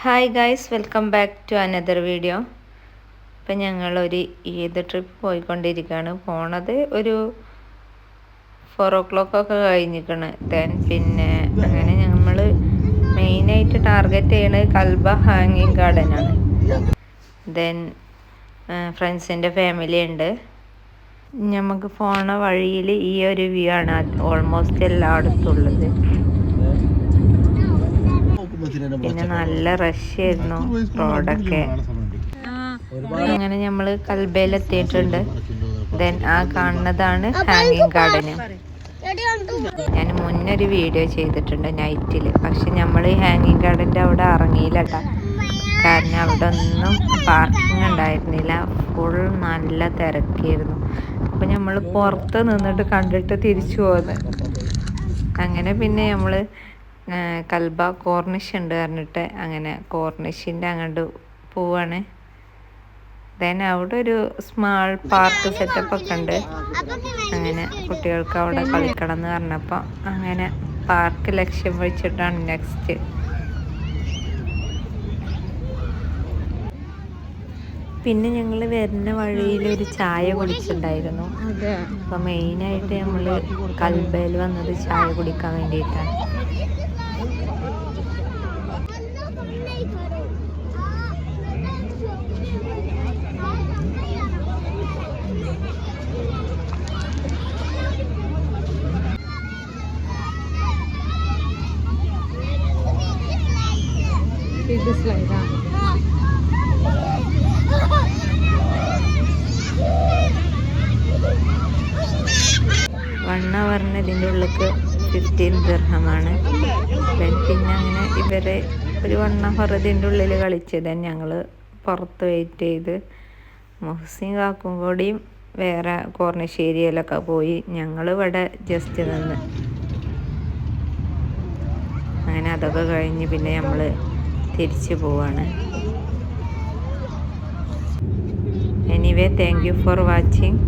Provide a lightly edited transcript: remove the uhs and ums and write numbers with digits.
Hi guys, welcome back to another video. ഇപ്പം ഞങ്ങളൊരു Eid trip പോയിക്കൊണ്ടിരിക്കുകയാണ്. പോണത് ഒരു 4 o'clock ഒക്കെ കഴിഞ്ഞിരിക്കണ്. പിന്നെ അങ്ങനെ നമ്മൾ മെയിനായിട്ട് ടാർഗറ്റ് ചെയ്യണത് കൽബ ഹാങ്ങിങ് ഗാർഡനാണ്. ഫ്രണ്ട്സിൻ്റെ ഫാമിലി ഉണ്ട്. നമുക്ക് പോണ വഴിയിൽ ഈ ഒരു വ്യൂ ആണ് ഓൾമോസ്റ്റ് എല്ലായിടത്തും ഉള്ളത്. പിന്നെ നല്ല റഷ് ആയിരുന്നു റോഡൊക്കെ. അങ്ങനെ നമ്മൾ കൽബയിലെത്തിയിട്ടുണ്ട്. ആ കാണുന്നതാണ് ഹാങ്ങിങ് ഗാർഡന്. ഞാൻ മുന്നൊരു വീഡിയോ ചെയ്തിട്ടുണ്ട് നൈറ്റിൽ. പക്ഷെ നമ്മൾ ഈ ഹാങ്ങിങ് ഗാർഡൻ്റെ അവിടെ ഇറങ്ങിയില്ല കേട്ടോ. കാരണം അവിടെ ഒന്നും പാർക്കിംഗ് ഉണ്ടായിരുന്നില്ല. ഫുൾ നല്ല തിരക്കായിരുന്നു. അപ്പോൾ നമ്മൾ പുറത്ത് നിന്നിട്ട് കണ്ടിട്ട് തിരിച്ചു പോകുന്നത്. അങ്ങനെ പിന്നെ നമ്മൾ കൽബ കോർണിഷ് ഉണ്ട് പറഞ്ഞിട്ട് അങ്ങനെ കോർണിഷിൻ്റെ അങ്ങോട്ട് പോവാണ്. അവിടെ ഒരു സ്മാൾ പാർക്ക് സെറ്റപ്പ് ഒക്കെ ഉണ്ട്. അങ്ങനെ കുട്ടികൾക്ക് അവിടെ കളിക്കണം എന്ന് പറഞ്ഞപ്പോൾ അങ്ങനെ പാർക്ക് ലക്ഷ്യം വെച്ചിട്ടാണ് നെക്സ്റ്റ്. പിന്നെ ഞങ്ങൾ വരുന്ന വഴിയിൽ ഒരു ചായ കുടിച്ചിട്ടുണ്ടായിരുന്നു. അപ്പോൾ മെയിനായിട്ട് നമ്മൾ കൽബയിൽ വന്നത് ചായ കുടിക്കാൻ വേണ്ടിയിട്ടാണ്. വണ്ണ ഇതിൻ്റെ ഉള്ളിലേക്ക് 15 ദിർഹമാണ്. പിന്നെ അങ്ങനെ ഇവരെ ഒരു 1 hour ഇതിൻ്റെ ഉള്ളിൽ കളിച്ചത്. ഞങ്ങൾ പുറത്ത് വെയിറ്റ് ചെയ്ത് മുഹ്സിൻ കാക്കും കൂടിയും വേറെ കോർണിഷ് ഏരിയയിലൊക്കെ പോയി. ഞങ്ങൾ ഇവിടെ ജസ്റ്റ് നിന്ന് അങ്ങനെ അതൊക്കെ കഴിഞ്ഞ് പിന്നെ നമ്മൾ തിരിച്ചു പോവാണ്. Anyway, thank you for watching.